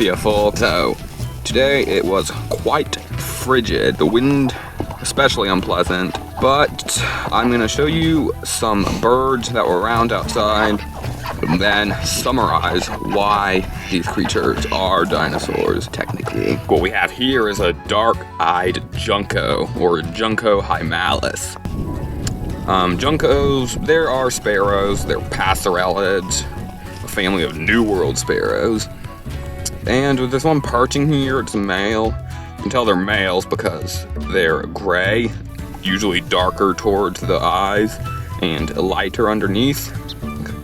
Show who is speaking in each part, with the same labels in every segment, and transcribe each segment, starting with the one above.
Speaker 1: fearful. So today it was quite frigid, the wind especially unpleasant, but I'm gonna show you some birds that were around outside and then summarize why these creatures are dinosaurs, technically. What we have here is a dark-eyed Junco, or Junco hymalis. Juncos, there are sparrows, they're passerellids, a family of New World sparrows. And with this one perching here, it's a male. You can tell they're males because they're gray, usually darker towards the eyes, and lighter underneath,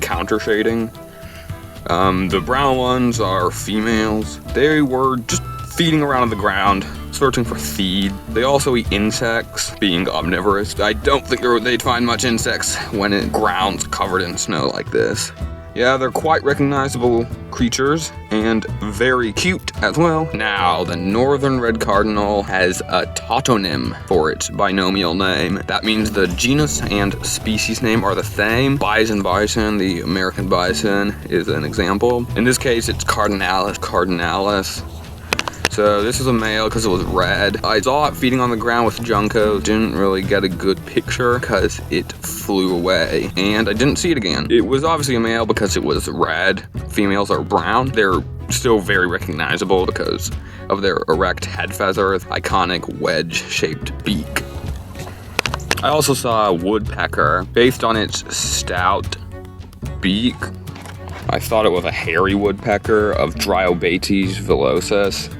Speaker 1: counter shading. The brown ones are females. They were just feeding around on the ground, searching for feed. They also eat insects, being omnivorous. I don't think they'd find much insects when the ground's covered in snow like this. Yeah, they're quite recognizable creatures and very cute as well. Now, the northern red cardinal has a tautonym for its binomial name. That means the genus and species name are the same. Bison, the American bison, is an example. In this case, it's cardinalis. So this is a male because it was red. I saw it feeding on the ground with Junco. Didn't really get a good picture because it flew away. And I didn't see it again. It was obviously a male because it was red. Females are brown. They're still very recognizable because of their erect head feathers, iconic wedge-shaped beak. I also saw a woodpecker. Based on its stout beak, I thought it was a hairy woodpecker of Dryobates villosus.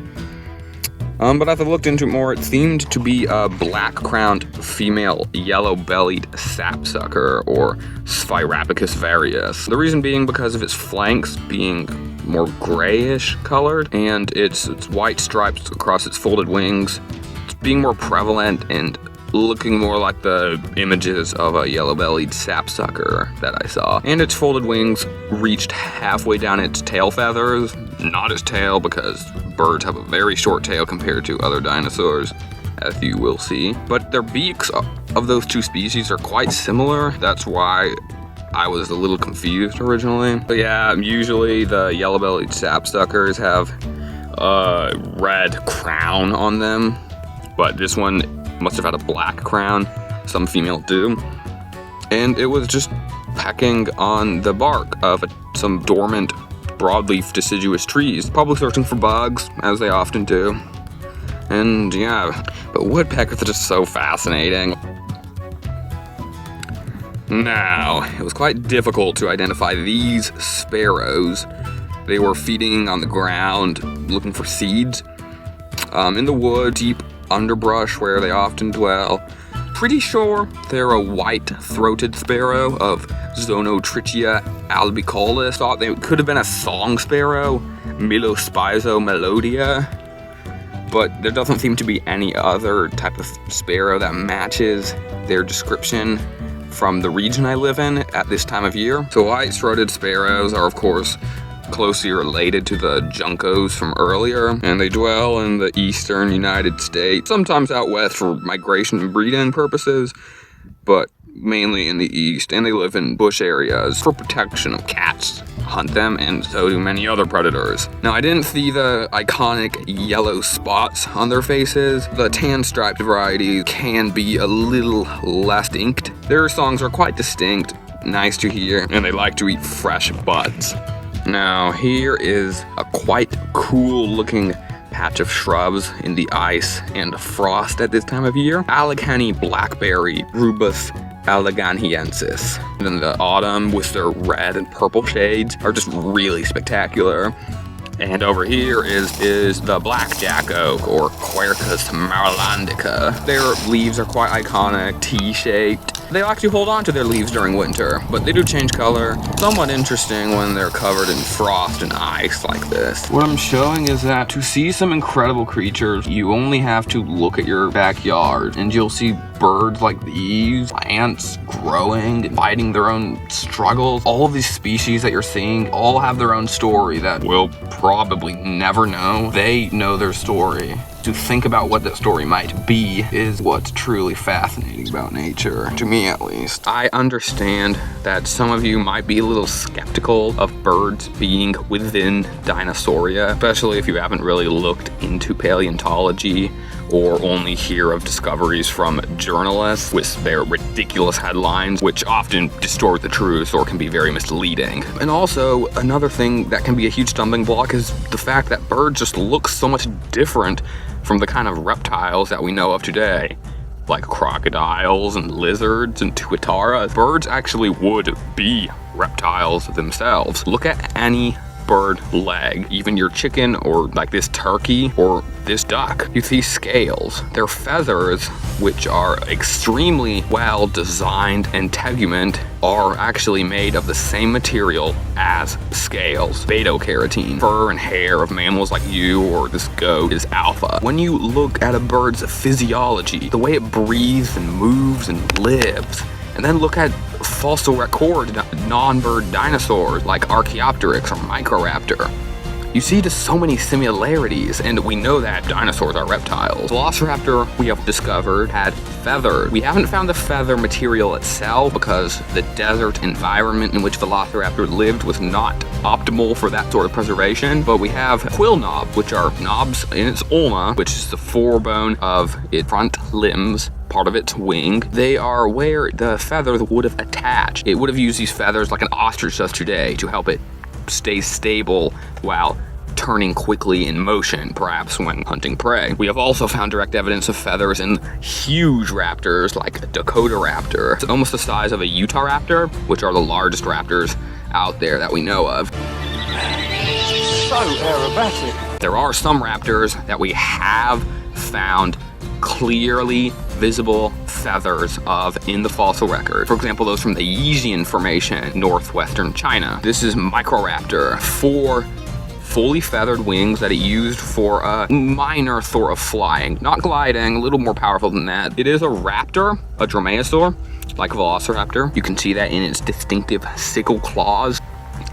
Speaker 1: But as I looked into it more, it seemed to be a black-crowned female yellow-bellied sapsucker, or Sphaerapicus varius. The reason being because of its flanks being more grayish colored, and its white stripes across its folded wings. It's being more prevalent and looking more like the images of a yellow-bellied sapsucker that I saw. And its folded wings reached halfway down its tail feathers, not its tail because birds have a very short tail compared to other dinosaurs, as you will see. But their beaks of those two species are quite similar. That's why I was a little confused originally. But yeah, usually the yellow-bellied sapsuckers have a red crown on them, but this one must have had a black crown. Some females do. And it was just pecking on the bark of some dormant broadleaf deciduous trees, probably searching for bugs, as they often do. And yeah, but woodpeckers are just so fascinating. Now, it was quite difficult to identify these sparrows. They were feeding on the ground, looking for seeds. In the wood, deep underbrush where they often dwell. Pretty sure they're a white-throated sparrow of Zonotrichia albicollis. Thought they could have been a song sparrow, Milospizo melodia, but there doesn't seem to be any other type of sparrow that matches their description from the region I live in at this time of year. So white-throated sparrows are, of course, closely related to the Juncos from earlier, and they dwell in the eastern United States, sometimes out west for migration and breeding purposes, but mainly in the east, and they live in bush areas for protection of cats. Hunt them, and so do many other predators. Now, I didn't see the iconic yellow spots on their faces. The tan-striped varieties can be a little less inked. Their songs are quite distinct, nice to hear, and they like to eat fresh buds. Now, here is a quite cool-looking patch of shrubs in the ice and frost at this time of year. Allegheny blackberry, Rubus alleghaniensis. In the autumn, with their red and purple shades, are just really spectacular. And over here is the blackjack oak, or Quercus marylandica. Their leaves are quite iconic, T-shaped. They actually hold on to their leaves during winter, but they do change color. Somewhat interesting when they're covered in frost and ice like this. What I'm showing is that to see some incredible creatures, you only have to look at your backyard, and you'll see birds like these, ants growing and fighting their own struggles. All of these species that you're seeing all have their own story that we'll probably never know. They know their story. to think about what that story might be is what's truly fascinating about nature, to me at least. I understand that some of you might be a little skeptical of birds being within Dinosauria, especially if you haven't really looked into paleontology or only hear of discoveries from journalists with their ridiculous headlines, which often distort the truth or can be very misleading. And also, another thing that can be a huge stumbling block is the fact that birds just look so much different from the kind of reptiles that we know of today, like crocodiles and lizards and tuatara. Birds actually would be reptiles themselves. Look at any bird leg, even your chicken or like this turkey or this duck. You see scales. Their feathers, which are extremely well designed and tegument, are actually made of the same material as scales. Beta-carotene. Fur and hair of mammals like you or this goat is alpha. When you look at a bird's physiology, the way it breathes and moves and lives, and then look at fossil record non-bird dinosaurs like Archaeopteryx or Microraptor, you see just so many similarities, and we know that dinosaurs are reptiles. Velociraptor, we have discovered, had feathers. We haven't found the feather material itself because the desert environment in which Velociraptor lived was not optimal for that sort of preservation, but we have quill knobs, which are knobs in its ulna, which is the forebone of its front limbs, part of its wing. They are where the feathers would have attached. It would have used these feathers like an ostrich does today to help it stay stable while turning quickly in motion, perhaps when hunting prey. We have also found direct evidence of feathers in huge raptors like Dakotaraptor. It's almost the size of a Utah raptor, which are the largest raptors out there that we know of.
Speaker 2: So aerobatic.
Speaker 1: There are some raptors that we have found clearly visible feathers of in the fossil record. For example, those from the Yizhian Formation, northwestern China. This is Microraptor, 4 fully feathered wings that it used for a minor sort of flying, not gliding, a little more powerful than that. It is a raptor, a dromaeosaur, like Velociraptor. You can see that in its distinctive sickle claws.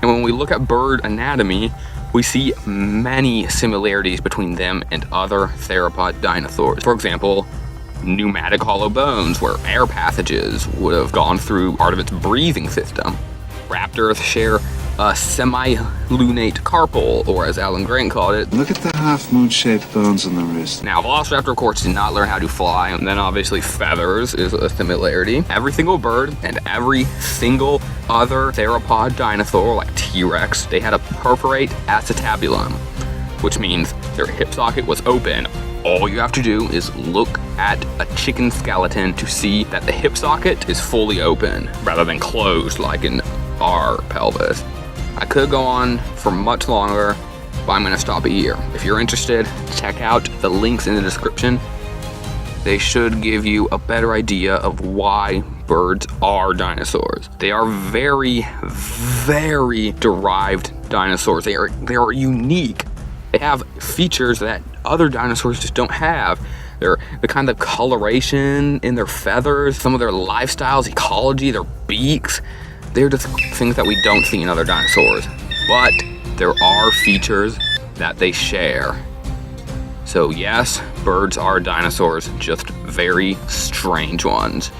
Speaker 1: And when we look at bird anatomy, we see many similarities between them and other theropod dinosaurs. For example, pneumatic hollow bones, where air passages would have gone through part of its breathing system. Raptors share a semi-lunate carpal, or as Alan Grant called it.
Speaker 3: Look at the half-moon-shaped bones on the wrist.
Speaker 1: Now, Velociraptor, of course, did not learn how to fly, and then obviously feathers is a similarity. Every single bird and every single other theropod dinosaur, like T-Rex, they had a perforate acetabulum, which means their hip socket was open. All you have to do is look at a chicken skeleton to see that the hip socket is fully open, rather than closed like in our pelvis. I could go on for much longer, but I'm gonna stop it here. If you're interested, check out the links in the description. They should give you a better idea of why birds are dinosaurs. They are very, very derived dinosaurs. They are unique. They have features that other dinosaurs just don't have. The kind of coloration in their feathers, some of their lifestyles, ecology, their beaks. They're just things that we don't see in other dinosaurs. But there are features that they share. So yes, birds are dinosaurs, just very strange ones.